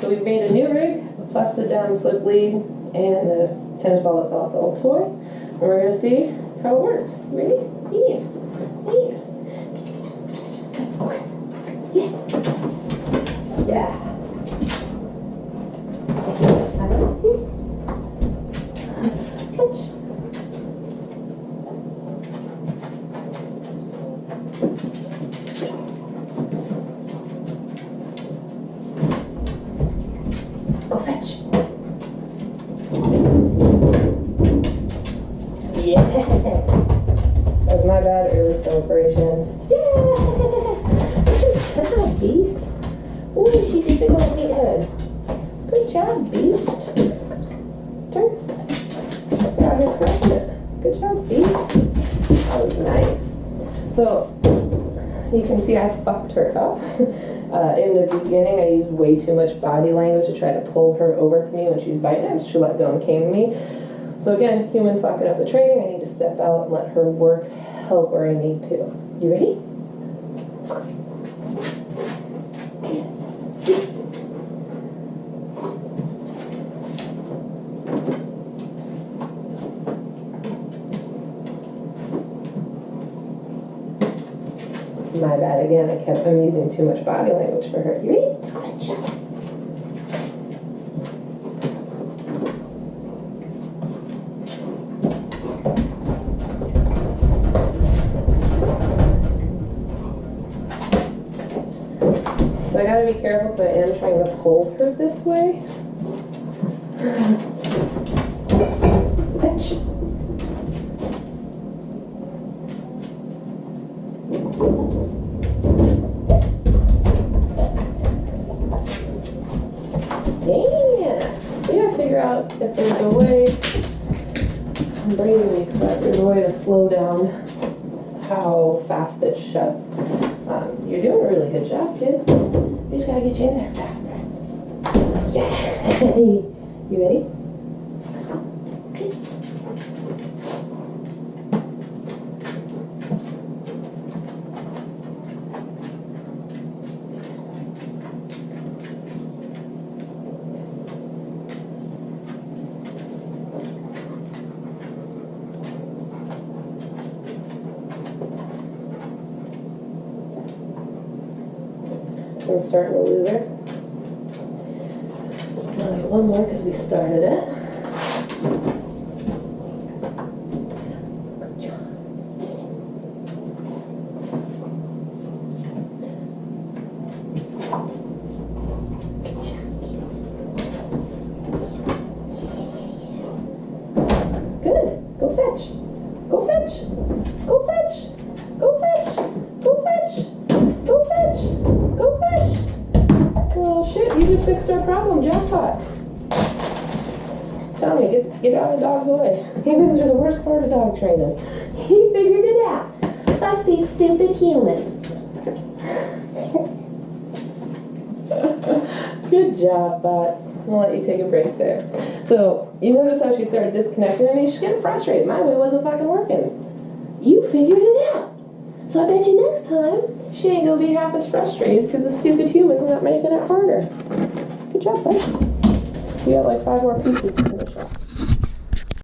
So we've made a new rig, a busted down slip lead, and the tennis ball that fell off the old toy. And we're going to see how it works. Ready? Yeah. Yeah. Yeah. Catch. Go fetch. Yeah. That was my bad early celebration. Yeah. Good job, beast. Ooh, she's a big old meathead. Good job, beast. Turn. Get out here crushing it. Good job, beast. That was nice. So, you can see I fucked her up. In the beginning, I used way too much body language to try to pull her over to me when she's biting, and she let go and came to me. So again, human fucking up the training. I need to step out and let her work, help where I need to. You ready? Let's go. My bad again, I'm using too much body language for her. You ready? Let's go ahead, shut up. So I gotta be careful because I am trying to pull her this way. Fetch. Yeah. We gotta figure out if there's a way. I'm bringing me because there's a way to slow down how fast it shuts. You're doing a really good job, kid. We just gotta get you in there faster. Yeah. You ready? Let's go. Okay. I'm starting to lose her. I'll get one more because we started it. Good job. Good. Go fetch. Go fetch. Go fetch. Go fetch. Go fetch. Go fetch. Go fetch! Well, shit, you just fixed our problem, jackpot. Tell me, get out of the dog's way. Humans are the worst part of dog training. He figured it out. Fuck these stupid humans. Good job, bots. I'll let you take a break there. So, you notice how she started disconnecting with me? She's getting frustrated. My way wasn't fucking working. You figured it out. So I bet you next time, she ain't gonna be half as frustrated because the stupid human's not making it harder. Good job, bud. You got like 5 more pieces to finish off.